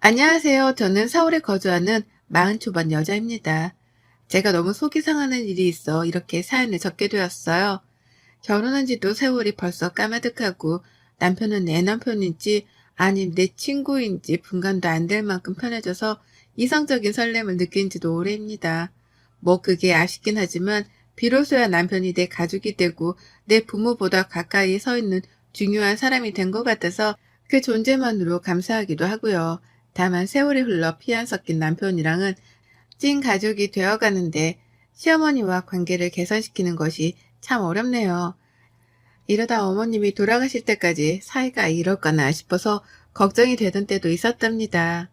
안녕하세요. 저는 서울에 거주하는 40 초반 여자입니다. 제가 너무 속이 상하는 일이 있어 이렇게 사연을 적게 되었어요. 결혼한 지도 세월이 벌써 까마득하고 남편은 내 남편인지 아님 내 친구인지 분간도 안 될 만큼 편해져서 이성적인 설렘을 느낀 지도 오래입니다. 뭐 그게 아쉽긴 하지만 비로소야 남편이 내 가족이 되고 내 부모보다 가까이 서 있는 중요한 사람이 된 것 같아서 그 존재만으로 감사하기도 하고요. 다만 세월이 흘러 피 안 섞인 남편이랑은 찐 가족이 되어가는데 시어머니와 관계를 개선시키는 것이 참 어렵네요. 이러다 어머님이 돌아가실 때까지 사이가 이럴까나 싶어서 걱정이 되던 때도 있었답니다.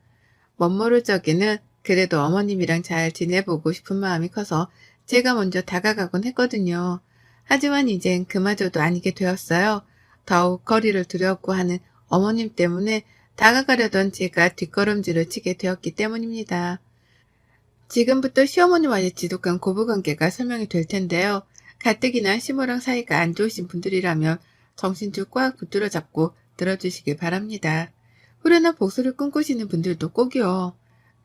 멋모를 적에는 그래도 어머님이랑 잘 지내보고 싶은 마음이 커서 제가 먼저 다가가곤 했거든요. 하지만 이젠 그마저도 아니게 되었어요. 더욱 거리를 두려웠고 하는 어머님 때문에 다가가려던 제가 뒷걸음질을 치게 되었기 때문입니다. 지금부터 시어머니와의 지독한 고부관계가 설명이 될 텐데요. 가뜩이나 시모랑 사이가 안 좋으신 분들이라면 정신줄 꽉 붙들어 잡고 들어주시길 바랍니다. 후련한 복수를 꿈꾸시는 분들도 꼭이요.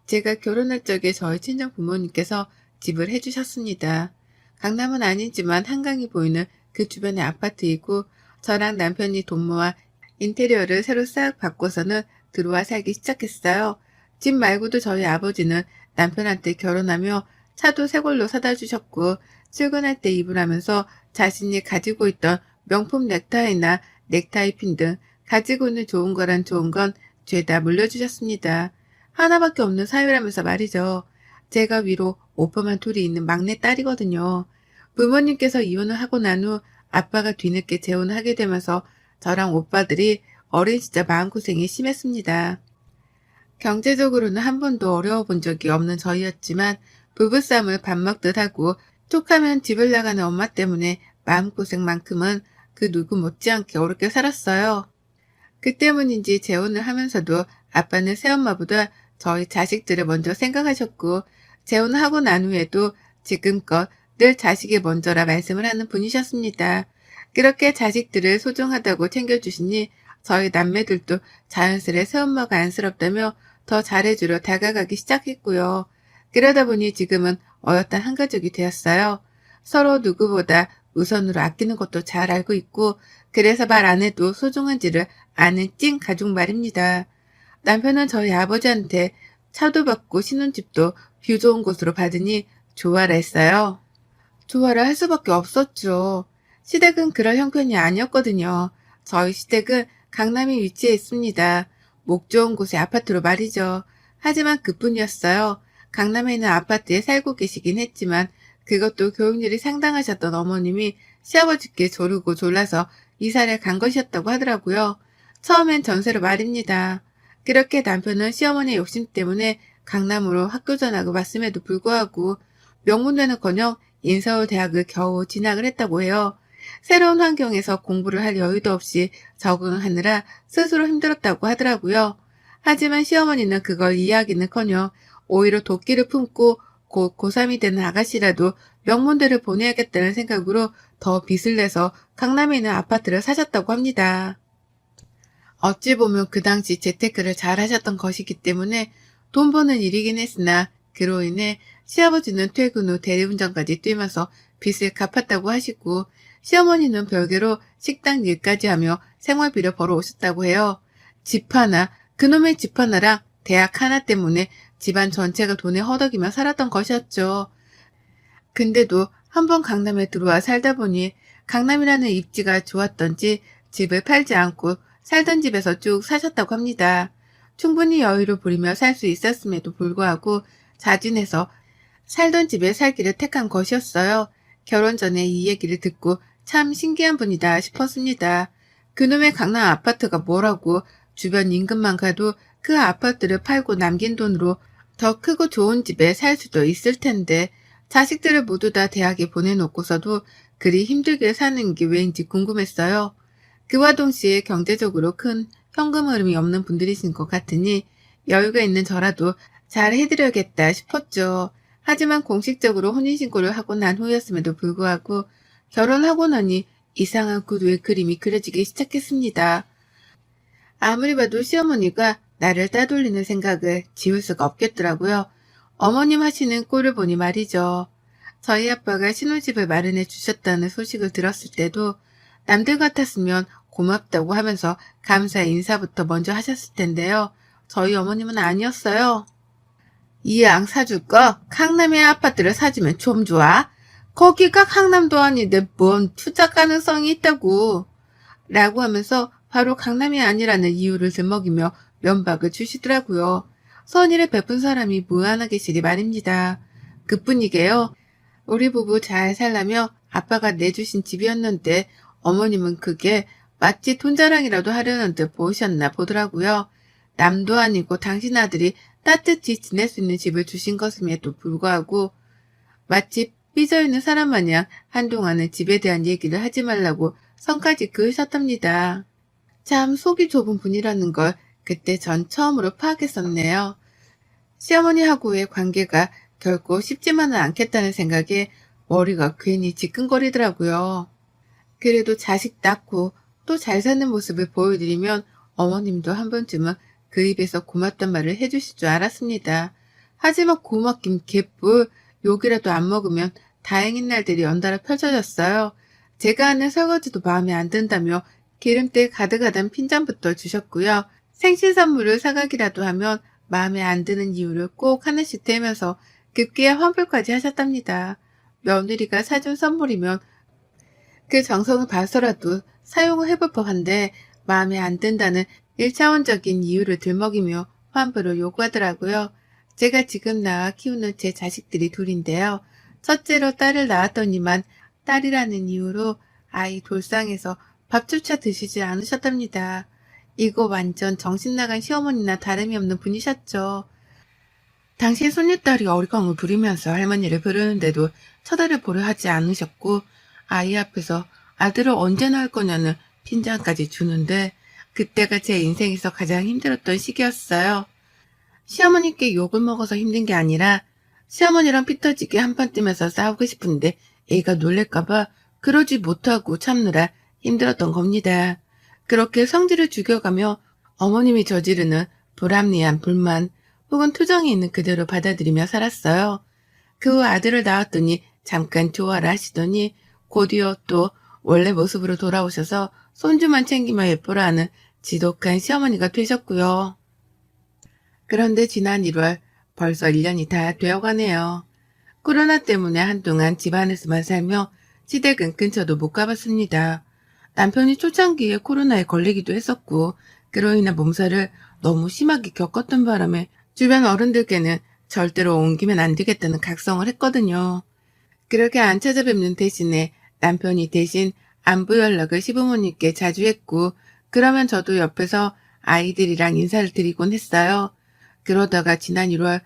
제가 결혼할 적에 저희 친정 부모님께서 집을 해주셨습니다. 강남은 아니지만 한강이 보이는 그 주변의 아파트이고 저랑 남편이 돈 모아 인테리어를 새로 싹 바꿔서는 들어와 살기 시작했어요. 집 말고도 저희 아버지는 남편한테 결혼하며 차도 새 걸로 사다 주셨고 출근할 때 입으라면서 자신이 가지고 있던 명품 넥타이나 넥타이 핀 등 가지고 있는 좋은 거란 좋은 건 죄다 물려주셨습니다. 하나밖에 없는 사유라면서 말이죠. 제가 위로 오빠만 둘이 있는 막내 딸이거든요. 부모님께서 이혼을 하고 난 후 아빠가 뒤늦게 재혼을 하게 되면서 저랑 오빠들이 어린 시절 마음고생이 심했습니다. 경제적으로는 한 번도 어려워 본 적이 없는 저희였지만 부부싸움을 밥 먹듯 하고 툭하면 집을 나가는 엄마 때문에 마음고생만큼은 그 누구 못지않게 어렵게 살았어요. 그 때문인지 재혼을 하면서도 아빠는 새엄마보다 저희 자식들을 먼저 생각하셨고 재혼을 하고 난 후에도 지금껏 늘 자식이 먼저라 말씀을 하는 분이셨습니다. 그렇게 자식들을 소중하다고 챙겨주시니 저희 남매들도 자연스레 새엄마가 안쓰럽다며 더 잘해주려 다가가기 시작했고요. 그러다 보니 지금은 어엿한 한 가족이 되었어요. 서로 누구보다 우선으로 아끼는 것도 잘 알고 있고 그래서 말 안 해도 소중한지를 아는 찐 가족 말입니다. 남편은 저희 아버지한테 차도 받고 신혼집도 뷰 좋은 곳으로 받으니 좋아라 했어요. 좋아라 할 수밖에 없었죠. 시댁은 그럴 형편이 아니었거든요. 저희 시댁은 강남에 위치해 있습니다. 목 좋은 곳의 아파트로 말이죠. 하지만 그뿐이었어요. 강남에 있는 아파트에 살고 계시긴 했지만 그것도 교육률이 상당하셨던 어머님이 시아버지께 조르고 졸라서 이사를 간 것이었다고 하더라고요. 처음엔 전세로 말입니다. 그렇게 남편은 시어머니의 욕심 때문에 강남으로 학교 전학을 왔음에도 불구하고 명문대는커녕 인서울대학을 겨우 진학을 했다고 해요. 새로운 환경에서 공부를 할 여유도 없이 적응하느라 스스로 힘들었다고 하더라고요. 하지만 시어머니는 그걸 이해하기는커녕 오히려 도끼를 품고 곧 고3이 되는 아가씨라도 명문대를 보내야겠다는 생각으로 더 빚을 내서 강남에 있는 아파트를 사셨다고 합니다. 어찌 보면 그 당시 재테크를 잘 하셨던 것이기 때문에 돈 버는 일이긴 했으나 그로 인해 시아버지는 퇴근 후 대리운전까지 뛰면서 빚을 갚았다고 하시고 시어머니는 별개로 식당 일까지 하며 생활비를 벌어오셨다고 해요. 집 하나, 그놈의 집 하나랑 대학 하나 때문에 집안 전체가 돈에 허덕이며 살았던 것이었죠. 근데도 한번 강남에 들어와 살다 보니 강남이라는 입지가 좋았던지 집을 팔지 않고 살던 집에서 쭉 사셨다고 합니다. 충분히 여유를 부리며 살 수 있었음에도 불구하고 자진해서 살던 집에 살기를 택한 것이었어요. 결혼 전에 이 얘기를 듣고 참 신기한 분이다 싶었습니다. 그놈의 강남 아파트가 뭐라고 주변 인근만 가도 그 아파트를 팔고 남긴 돈으로 더 크고 좋은 집에 살 수도 있을 텐데 자식들을 모두 다 대학에 보내놓고서도 그리 힘들게 사는 게 왠지 궁금했어요. 그와 동시에 경제적으로 큰 현금 흐름이 없는 분들이신 것 같으니 여유가 있는 저라도 잘 해드려야겠다 싶었죠. 하지만 공식적으로 혼인신고를 하고 난 후였음에도 불구하고 결혼하고 나니 이상한 구두의 그림이 그려지기 시작했습니다. 아무리 봐도 시어머니가 나를 따돌리는 생각을 지울 수가 없겠더라고요. 어머님 하시는 꼴을 보니 말이죠. 저희 아빠가 신혼집을 마련해 주셨다는 소식을 들었을 때도 남들 같았으면 고맙다고 하면서 감사의 인사부터 먼저 하셨을 텐데요. 저희 어머님은 아니었어요. 이왕 사줄 거 강남의 아파트를 사주면 좀 좋아. 거기가 강남도 아닌데 뭔 투자 가능성이 있다고. 라고 하면서 바로 강남이 아니라는 이유를 들먹이며 면박을 주시더라고요. 선의를 베푼 사람이 무한하 계시리 말입니다. 그뿐이게요. 우리 부부 잘 살라며 아빠가 내주신 집이었는데 어머님은 그게 마치 돈자랑이라도 하려는 듯 보셨나 보더라고요. 남도 아니고 당신 아들이 따뜻히 지낼 수 있는 집을 주신 것임에도 불구하고 마치 삐져있는 사람 마냥 한동안은 집에 대한 얘기를 하지 말라고 선까지 그으셨답니다. 참 속이 좁은 분이라는 걸 그때 전 처음으로 파악했었네요. 시어머니하고의 관계가 결코 쉽지만은 않겠다는 생각에 머리가 괜히 지끈거리더라고요. 그래도 자식 낳고 또 잘 사는 모습을 보여드리면 어머님도 한 번쯤은 그 입에서 고맙단 말을 해주실 줄 알았습니다. 하지만 고맙긴 개뿔, 욕이라도 안 먹으면 다행인 날들이 연달아 펼쳐졌어요. 제가 하는 설거지도 마음에 안 든다며 기름때 가득하던 핀잔부터 주셨고요. 생신 선물을 사가기라도 하면 마음에 안 드는 이유를 꼭 하나씩 대면서 급기야 환불까지 하셨답니다. 며느리가 사준 선물이면 그 정성을 봐서라도 사용을 해볼 법한데 마음에 안 든다는 1차원적인 이유를 들먹이며 환불을 요구하더라고요. 제가 지금 낳아 키우는 제 자식들이 둘인데요. 첫째로 딸을 낳았더니만 딸이라는 이유로 아이 돌상에서 밥조차 드시지 않으셨답니다. 이거 완전 정신나간 시어머니나 다름이 없는 분이셨죠. 당시 손녀딸이 어리광을 부리면서 할머니를 부르는데도 쳐다를 보려 하지 않으셨고 아이 앞에서 아들을 언제 낳을 거냐는 핀잔까지 주는데 그때가 제 인생에서 가장 힘들었던 시기였어요. 시어머니께 욕을 먹어서 힘든 게 아니라 시어머니랑 피 터지게 한판 뜨면서 싸우고 싶은데 애가 놀랄까봐 그러지 못하고 참느라 힘들었던 겁니다. 그렇게 성질을 죽여가며 어머님이 저지르는 불합리한 불만 혹은 투정이 있는 그대로 받아들이며 살았어요. 그 후 아들을 낳았더니 잠깐 좋아라 하시더니 곧이어 또 원래 모습으로 돌아오셔서 손주만 챙기며 예뻐라 하는 지독한 시어머니가 되셨고요. 그런데 지난 1월 벌써 1년이 다 되어가네요. 코로나 때문에 한동안 집안에서만 살며 시댁은 근처도 못 가봤습니다. 남편이 초창기에 코로나에 걸리기도 했었고 그로 인한 몸살을 너무 심하게 겪었던 바람에 주변 어른들께는 절대로 옮기면 안 되겠다는 각성을 했거든요. 그렇게 안 찾아뵙는 대신에 남편이 대신 안부 연락을 시부모님께 자주 했고 그러면 저도 옆에서 아이들이랑 인사를 드리곤 했어요. 그러다가 지난 1월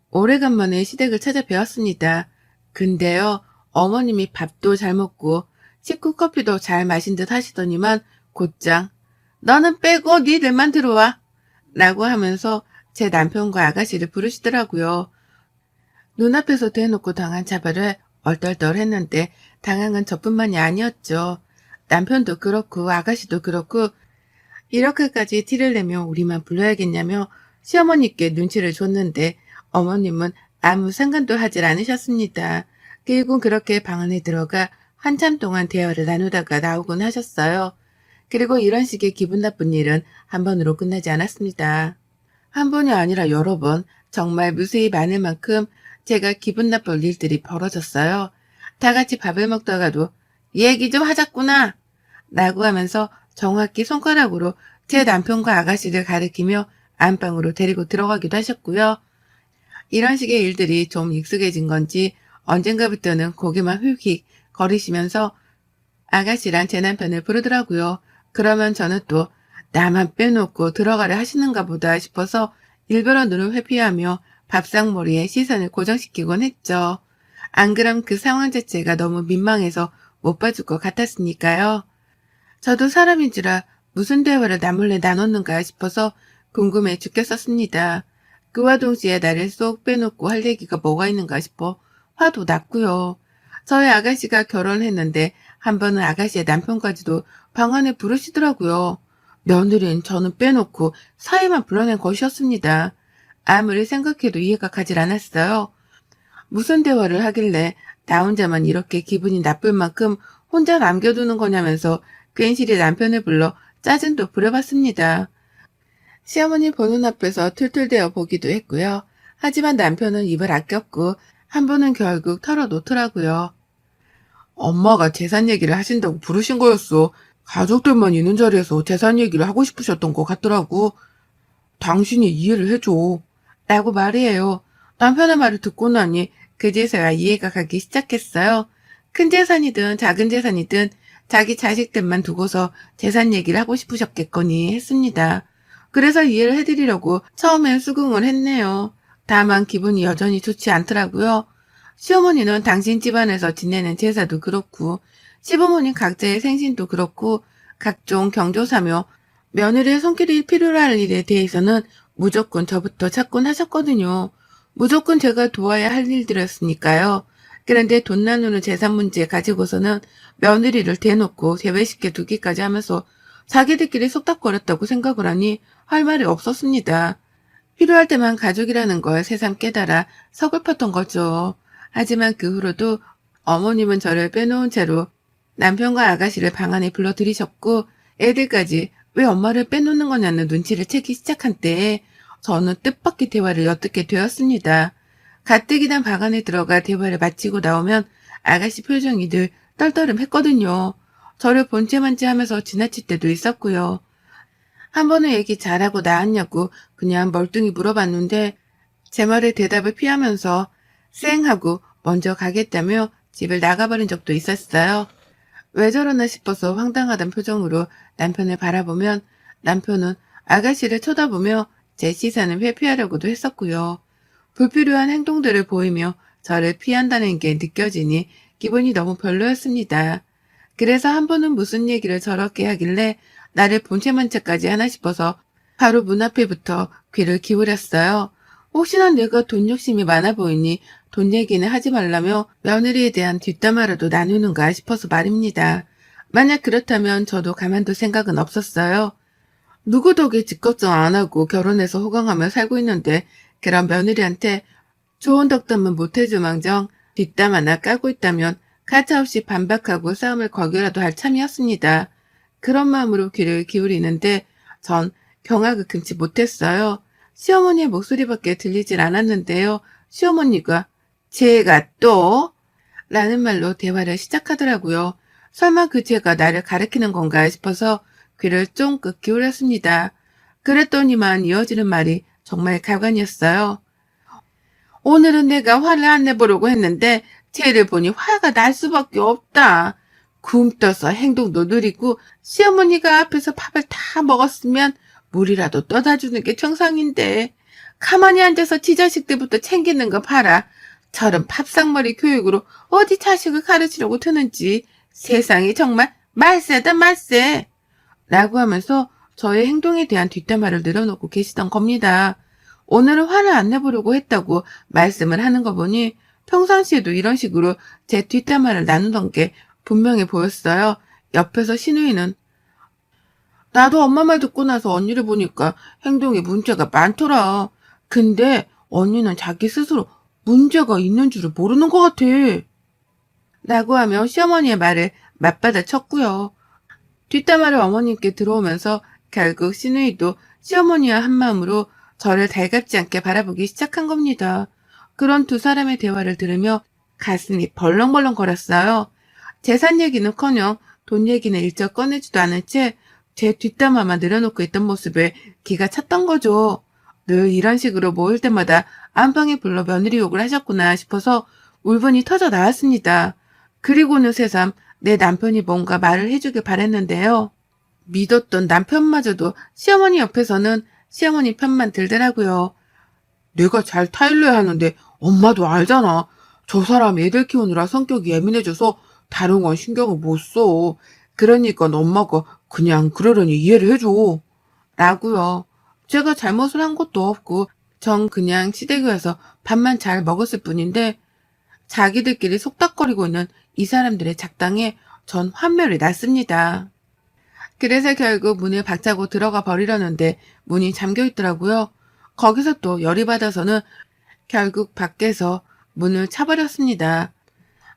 오래간만에 시댁을 찾아뵈었습니다. 근데요, 어머님이 밥도 잘 먹고 식후 커피도 잘 마신 듯 하시더니만 곧장 너는 빼고 니들만 들어와 라고 하면서 제 남편과 아가씨를 부르시더라고요. 눈앞에서 대놓고 당한 차별을 얼떨떨 했는데 당한 건 저뿐만이 아니었죠. 남편도 그렇고 아가씨도 그렇고 이렇게까지 티를 내며 우리만 불러야겠냐며 시어머니께 눈치를 줬는데 어머님은 아무 상관도 하질 않으셨습니다. 결국 그렇게 방 안에 들어가 한참 동안 대화를 나누다가 나오곤 하셨어요. 그리고 이런 식의 기분 나쁜 일은 한 번으로 끝나지 않았습니다. 한 번이 아니라 여러 번 정말 무수히 많을 만큼 제가 기분 나쁠 일들이 벌어졌어요. 다 같이 밥을 먹다가도 얘기 좀 하자꾸나 라고 하면서 정확히 손가락으로 제 남편과 아가씨를 가리키며 안방으로 데리고 들어가기도 하셨고요. 이런 식의 일들이 좀 익숙해진 건지 언젠가부터는 고개만 휙휙 거리시면서 아가씨랑 제 남편을 부르더라고요. 그러면 저는 또 나만 빼놓고 들어가려 하시는가 보다 싶어서 일부러 눈을 회피하며 밥상머리에 시선을 고정시키곤 했죠. 안 그럼 그 상황 자체가 너무 민망해서 못 봐줄 것 같았으니까요. 저도 사람인지라 무슨 대화를 나몰래 나눴는가 싶어서 궁금해 죽겠었습니다. 그와 동시에 나를 쏙 빼놓고 할 얘기가 뭐가 있는가 싶어 화도 났고요. 저희 아가씨가 결혼했는데 한 번은 아가씨의 남편까지도 방 안에 부르시더라고요. 며느리는 저는 빼놓고 사위만 불러낸 것이었습니다. 아무리 생각해도 이해가 가질 않았어요. 무슨 대화를 하길래 나 혼자만 이렇게 기분이 나쁠 만큼 혼자 남겨두는 거냐면서 괜시리 남편을 불러 짜증도 부려봤습니다. 시어머니 보는 앞에서 툴툴대어 보기도 했고요. 하지만 남편은 입을 아꼈고 한 번은 결국 털어놓더라고요. 엄마가 재산 얘기를 하신다고 부르신 거였어. 가족들만 있는 자리에서 재산 얘기를 하고 싶으셨던 것 같더라고. 당신이 이해를 해줘. 라고 말이에요. 남편의 말을 듣고 나니 그제서야 이해가 가기 시작했어요. 큰 재산이든 작은 재산이든 자기 자식들만 두고서 재산 얘기를 하고 싶으셨겠거니 했습니다. 그래서 이해를 해드리려고 처음엔 수긍을 했네요. 다만 기분이 여전히 좋지 않더라고요. 시어머니는 당신 집안에서 지내는 제사도 그렇고 시부모님 각자의 생신도 그렇고 각종 경조사며 며느리의 손길이 필요로 할 일에 대해서는 무조건 저부터 찾곤 하셨거든요. 무조건 제가 도와야 할 일들이었으니까요. 그런데 돈 나누는 재산 문제 가지고서는 며느리를 대놓고 제외시켜 두기까지 하면서 자기들끼리 속닥거렸다고 생각을 하니 할 말이 없었습니다. 필요할 때만 가족이라는 걸 새삼 깨달아 서글펐던 거죠. 하지만 그 후로도 어머님은 저를 빼놓은 채로 남편과 아가씨를 방 안에 불러들이셨고 애들까지 왜 엄마를 빼놓는 거냐는 눈치를 채기 시작한 때에 저는 뜻밖의 대화를 엿듣게 되었습니다. 가뜩이 난 방 안에 들어가 대화를 마치고 나오면 아가씨 표정이 늘 떨떠름했거든요. 저를 본체만체 하면서 지나칠 때도 있었고요. 한 번은 얘기 잘하고 나왔냐고 그냥 멀뚱히 물어봤는데 제 말에 대답을 피하면서 쌩 하고 먼저 가겠다며 집을 나가버린 적도 있었어요. 왜 저러나 싶어서 황당하단 표정으로 남편을 바라보면 남편은 아가씨를 쳐다보며 제 시선을 회피하려고도 했었고요. 불필요한 행동들을 보이며 저를 피한다는 게 느껴지니 기분이 너무 별로였습니다. 그래서 한 번은 무슨 얘기를 저렇게 하길래 나를 본체만 채까지 하나 싶어서 바로 문 앞에부터 귀를 기울였어요. 혹시나 내가 돈 욕심이 많아 보이니 돈 얘기는 하지 말라며 며느리에 대한 뒷담화라도 나누는가 싶어서 말입니다. 만약 그렇다면 저도 가만둘 생각은 없었어요. 누구 덕에 집 걱정 안 하고 결혼해서 호강하며 살고 있는데 그런 며느리한테 좋은 덕담은 못해주망정 뒷담 하나 까고 있다면 가차없이 반박하고 싸움을 걸기라도 할 참이었습니다. 그런 마음으로 귀를 기울이는데 전 경악을 금치 못했어요. 시어머니의 목소리밖에 들리질 않았는데요. 시어머니가 제가 또? 라는 말로 대화를 시작하더라고요. 설마 그 제가 나를 가리키는 건가 싶어서 귀를 쫑긋 기울였습니다. 그랬더니만 이어지는 말이 정말 가관이었어요. 오늘은 내가 화를 안 내보려고 했는데 쟤를 보니 화가 날 수밖에 없다. 굼떠서 행동도 느리고 시어머니가 앞에서 밥을 다 먹었으면 물이라도 떠다 주는 게 정상인데 가만히 앉아서 지 자식들부터 챙기는 거 봐라. 저런 밥상머리 교육으로 어디 자식을 가르치려고 드는지 세상이 정말 말세다 말세. 라고 하면서 저의 행동에 대한 뒷담화를 늘어놓고 계시던 겁니다. 오늘은 화를 안 내보려고 했다고 말씀을 하는 거 보니 평상시에도 이런 식으로 제 뒷담화를 나누던 게 분명해 보였어요. 옆에서 신우이는 나도 엄마 말 듣고 나서 언니를 보니까 행동에 문제가 많더라. 근데 언니는 자기 스스로 문제가 있는 줄을 모르는 것 같아. 라고 하며 시어머니의 말을 맞받아 쳤고요. 뒷담화를 어머님께 들어오면서 결국 신우이도 시어머니와 한마음으로 저를 달갑지 않게 바라보기 시작한 겁니다. 그런 두 사람의 대화를 들으며 가슴이 벌렁벌렁 거렸어요. 재산 얘기는커녕 돈 얘기는 일절 꺼내지도 않은 채 제 뒷담화만 늘어놓고 있던 모습에 기가 찼던 거죠. 늘 이런 식으로 모일 때마다 안방에 불러 며느리 욕을 하셨구나 싶어서 울분이 터져 나왔습니다. 그리고는 새삼 내 남편이 뭔가 말을 해주길 바랬는데요. 믿었던 남편마저도 시어머니 옆에서는 시어머니 편만 들더라고요. 내가 잘 타일러야 하는데 엄마도 알잖아. 저 사람 애들 키우느라 성격이 예민해져서 다른 건 신경을 못 써. 그러니까 엄마가 그냥 그러려니 이해를 해줘. 라고요. 제가 잘못을 한 것도 없고 전 그냥 시댁에서 밥만 잘 먹었을 뿐인데 자기들끼리 속닥거리고 있는 이 사람들의 작당에 전 환멸이 났습니다. 그래서 결국 문을 박차고 들어가 버리려는데 문이 잠겨 있더라고요. 거기서 또 열이 받아서는 결국 밖에서 문을 차버렸습니다.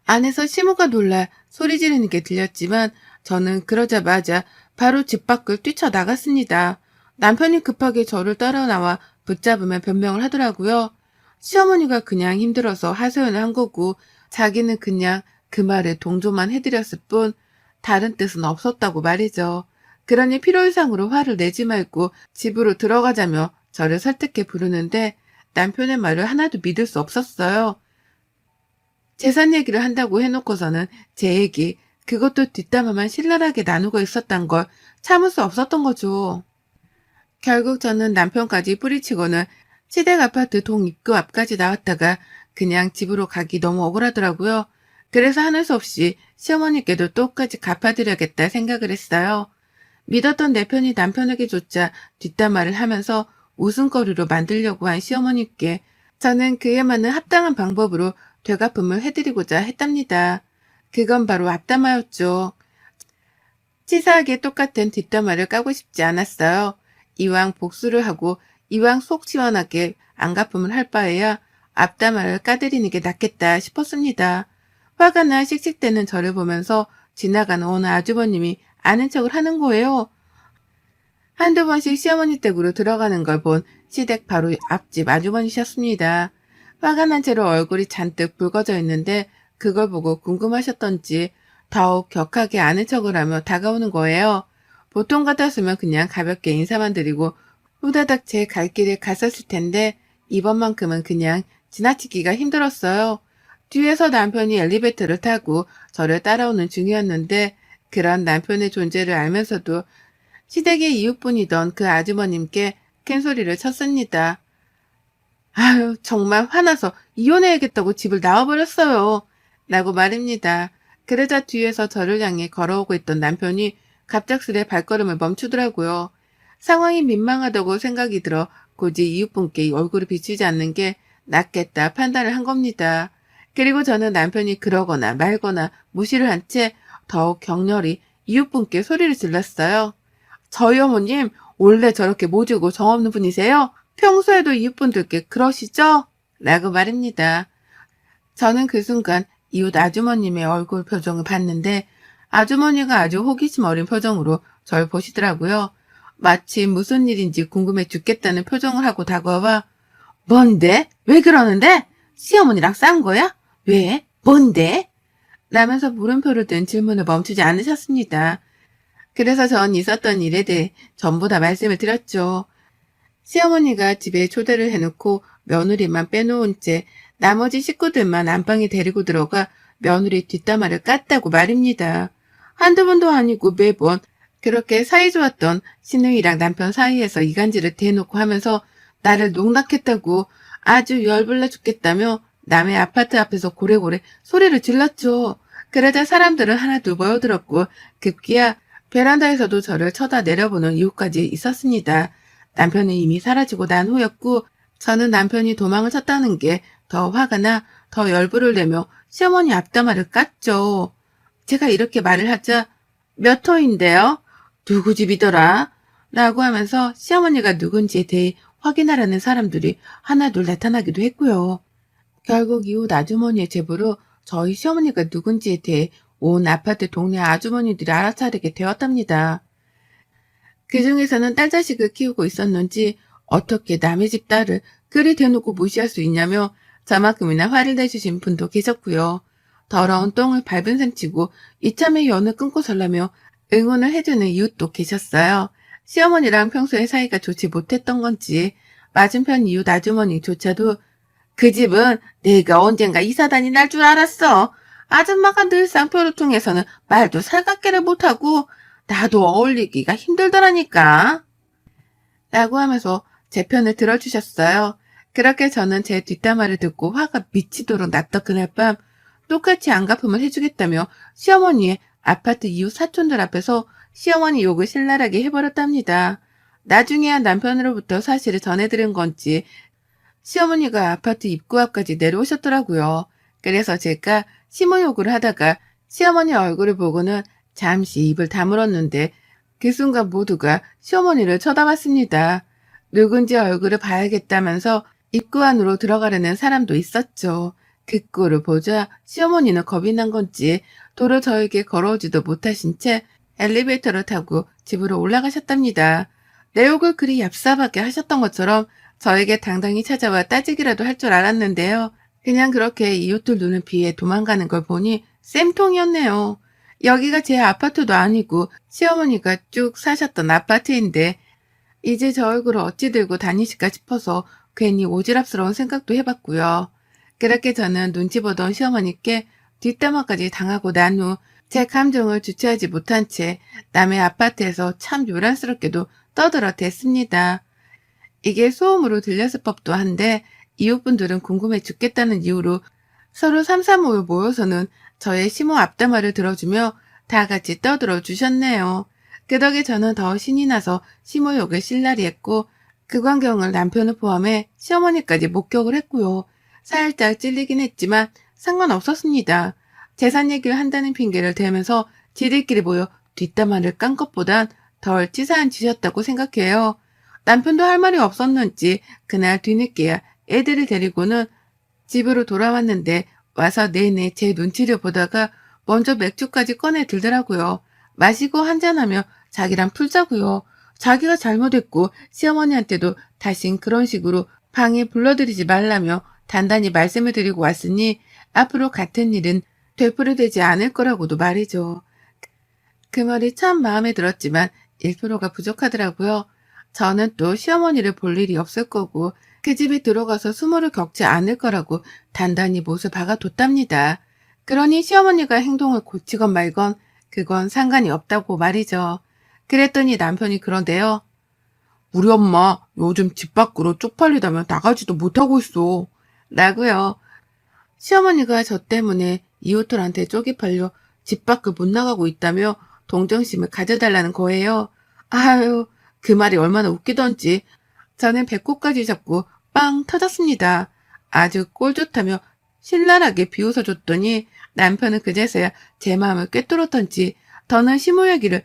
안에서 시모가 놀라 소리 지르는 게 들렸지만 저는 그러자마자 바로 집 밖을 뛰쳐나갔습니다. 남편이 급하게 저를 따라 나와 붙잡으며 변명을 하더라고요. 시어머니가 그냥 힘들어서 하소연을 한 거고 자기는 그냥 그 말에 동조만 해드렸을 뿐 다른 뜻은 없었다고 말이죠. 그러니 필요 이상으로 화를 내지 말고 집으로 들어가자며 저를 설득해 부르는데 남편의 말을 하나도 믿을 수 없었어요. 재산 얘기를 한다고 해놓고서는 제 얘기, 그것도 뒷담화만 신랄하게 나누고 있었단 걸 참을 수 없었던 거죠. 결국 저는 남편까지 뿌리치고는 시댁 아파트 동 입구 앞까지 나왔다가 그냥 집으로 가기 너무 억울하더라고요. 그래서 하는 수 없이 시어머니께도 똑같이 갚아드려야겠다 생각을 했어요. 믿었던 내 편이 남편에게조차 뒷담화를 하면서 웃음거리로 만들려고 한 시어머니께 저는 그에 맞는 합당한 방법으로 되갚음을 해드리고자 했답니다. 그건 바로 앞담화였죠. 치사하게 똑같은 뒷담화를 까고 싶지 않았어요. 이왕 복수를 하고 이왕 속 시원하게 안갚음을 할 바에야 앞담화를 까드리는 게 낫겠다 싶었습니다. 화가 나 씩씩대는 저를 보면서 지나가는 어느 아주버님이 아는 척을 하는 거예요. 한두 번씩 시어머니 댁으로 들어가는 걸 본 시댁 바로 앞집 아주머니셨습니다. 화가 난 채로 얼굴이 잔뜩 붉어져 있는데 그걸 보고 궁금하셨던지 더욱 격하게 아는 척을 하며 다가오는 거예요. 보통 같았으면 그냥 가볍게 인사만 드리고 후다닥 제 갈 길을 갔었을 텐데 이번만큼은 그냥 지나치기가 힘들었어요. 뒤에서 남편이 엘리베이터를 타고 저를 따라오는 중이었는데 그런 남편의 존재를 알면서도 시댁의 이웃분이던 그 아주머님께 큰 소리를 쳤습니다. 아유, 정말 화나서 이혼해야겠다고 집을 나와버렸어요. 라고 말입니다. 그러자 뒤에서 저를 향해 걸어오고 있던 남편이 갑작스레 발걸음을 멈추더라고요. 상황이 민망하다고 생각이 들어 굳이 이웃분께 얼굴을 비추지 않는 게 낫겠다 판단을 한 겁니다. 그리고 저는 남편이 그러거나 말거나 무시를 한 채 더욱 격렬히 이웃분께 소리를 질렀어요. 저희 어머님 원래 저렇게 모지고 정없는 분이세요? 평소에도 이웃분들께 그러시죠? 라고 말입니다. 저는 그 순간 이웃 아주머님의 얼굴 표정을 봤는데 아주머니가 아주 호기심 어린 표정으로 절 보시더라고요. 마치 무슨 일인지 궁금해 죽겠다는 표정을 하고 다가와 뭔데? 왜 그러는데? 시어머니랑 싼 거야? 왜? 뭔데? 라면서 물음표를 든 질문을 멈추지 않으셨습니다. 그래서 전 있었던 일에 대해 전부 다 말씀을 드렸죠. 시어머니가 집에 초대를 해놓고 며느리만 빼놓은 채 나머지 식구들만 안방에 데리고 들어가 며느리 뒷담화를 깠다고 말입니다. 한두 번도 아니고 매번 그렇게 사이 좋았던 시누이랑 남편 사이에서 이간질을 대놓고 하면서 나를 농락했다고 아주 열불나 죽겠다며 남의 아파트 앞에서 고래고래 소리를 질렀죠. 그러자 사람들은 하나둘 모여들었고 급기야 베란다에서도 저를 쳐다 내려보는 이유까지 있었습니다. 남편은 이미 사라지고 난 후였고 저는 남편이 도망을 쳤다는 게 더 화가 나 더 열불을 내며 시어머니 앞담화를 깠죠. 제가 이렇게 말을 하자 몇 호인데요? 누구 집이더라? 라고 하면서 시어머니가 누군지에 대해 확인하라는 사람들이 하나둘 나타나기도 했고요. 결국 이웃 아주머니의 제보로 저희 시어머니가 누군지에 대해 온 아파트 동네 아주머니들이 알아차리게 되었답니다. 그 중에서는 딸 자식을 키우고 있었는지 어떻게 남의 집 딸을 그리 대놓고 무시할 수 있냐며 저만큼이나 화를 내주신 분도 계셨고요. 더러운 똥을 밟은 셈치고 이참에 연을 끊고 살라며 응원을 해주는 이웃도 계셨어요. 시어머니랑 평소에 사이가 좋지 못했던 건지 맞은편 이웃 아주머니조차도 그 집은 내가 언젠가 이사단이 날 줄 알았어. 아줌마가 늘상 표를 통해서는 말도 살갑게를 못하고 나도 어울리기가 힘들더라니까. 라고 하면서 제 편을 들어주셨어요. 그렇게 저는 제 뒷담화를 듣고 화가 미치도록 났던 그날 밤 똑같이 안갚음을 해주겠다며 시어머니의 아파트 이웃 사촌들 앞에서 시어머니 욕을 신랄하게 해버렸답니다. 나중에야 남편으로부터 사실을 전해들은 건지 시어머니가 아파트 입구 앞까지 내려오셨더라고요. 그래서 제가 심호욕을 하다가 시어머니 얼굴을 보고는 잠시 입을 다물었는데 그 순간 모두가 시어머니를 쳐다봤습니다. 누군지 얼굴을 봐야겠다면서 입구 안으로 들어가려는 사람도 있었죠. 그 꼴을 보자 시어머니는 겁이 난 건지 도로 저에게 걸어오지도 못하신 채 엘리베이터를 타고 집으로 올라가셨답니다. 내 욕을 그리 얍삽하게 하셨던 것처럼 저에게 당당히 찾아와 따지기라도 할 줄 알았는데요. 그냥 그렇게 이웃들 눈을 피해 도망가는 걸 보니 쌤통이었네요. 여기가 제 아파트도 아니고 시어머니가 쭉 사셨던 아파트인데 이제 저 얼굴을 어찌 들고 다니실까 싶어서 괜히 오지랖스러운 생각도 해봤고요. 그렇게 저는 눈치 보던 시어머니께 뒷담화까지 당하고 난 후 제 감정을 주체하지 못한 채 남의 아파트에서 참 요란스럽게도 떠들어 댔습니다. 이게 소음으로 들렸을 법도 한데 이웃분들은 궁금해 죽겠다는 이유로 서로 삼삼오오 모여서는 저의 심호 앞담화를 들어주며 다 같이 떠들어 주셨네요. 그 덕에 저는 더 신이 나서 심호욕을 실라리 했고 그 광경을 남편을 포함해 시어머니까지 목격을 했고요. 살짝 찔리긴 했지만 상관없었습니다. 재산 얘기를 한다는 핑계를 대면서 지들끼리 모여 뒷담화를 깐 것보단 덜 치사한 짓이었다고 생각해요. 남편도 할 말이 없었는지 그날 뒤늦게야 애들을 데리고는 집으로 돌아왔는데 와서 내내 제 눈치를 보다가 먼저 맥주까지 꺼내 들더라고요. 마시고 한잔하며 자기랑 풀자고요. 자기가 잘못했고 시어머니한테도 다신 그런 식으로 방에 불러들이지 말라며 단단히 말씀을 드리고 왔으니 앞으로 같은 일은 되풀이되지 않을 거라고도 말이죠. 그 말이 참 마음에 들었지만 1%가 부족하더라고요. 저는 또 시어머니를 볼 일이 없을 거고 그 집에 들어가서 수모를 겪지 않을 거라고 단단히 못을 박아뒀답니다. 그러니 시어머니가 행동을 고치건 말건 그건 상관이 없다고 말이죠. 그랬더니 남편이 그런데요. 우리 엄마 요즘 집 밖으로 쪽팔리다며 나가지도 못하고 있어. 라고요. 시어머니가 저 때문에 이웃들한테 쪽이 팔려 집 밖을 못 나가고 있다며 동정심을 가져달라는 거예요. 아유, 그 말이 얼마나 웃기던지 저는 배꼽까지 잡고 빵 터졌습니다. 아주 꼴 좋다며 신랄하게 비웃어줬더니 남편은 그제서야 제 마음을 꿰뚫었던지 더는 심호야기를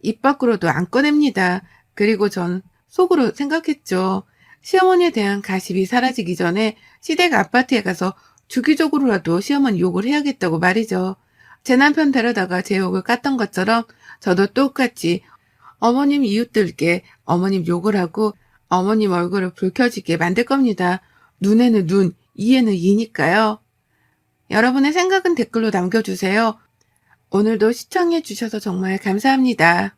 입 밖으로도 안 꺼냅니다. 그리고 전 속으로 생각했죠. 시어머니에 대한 가십이 사라지기 전에 시댁 아파트에 가서 주기적으로라도 시어머니 욕을 해야겠다고 말이죠. 제 남편 데려다가 제 욕을 깠던 것처럼 저도 똑같이 어머님 이웃들께 어머님 욕을 하고 어머님 얼굴을 붉혀지게 만들 겁니다. 눈에는 눈, 이에는 이니까요. 여러분의 생각은 댓글로 남겨주세요. 오늘도 시청해 주셔서 정말 감사합니다.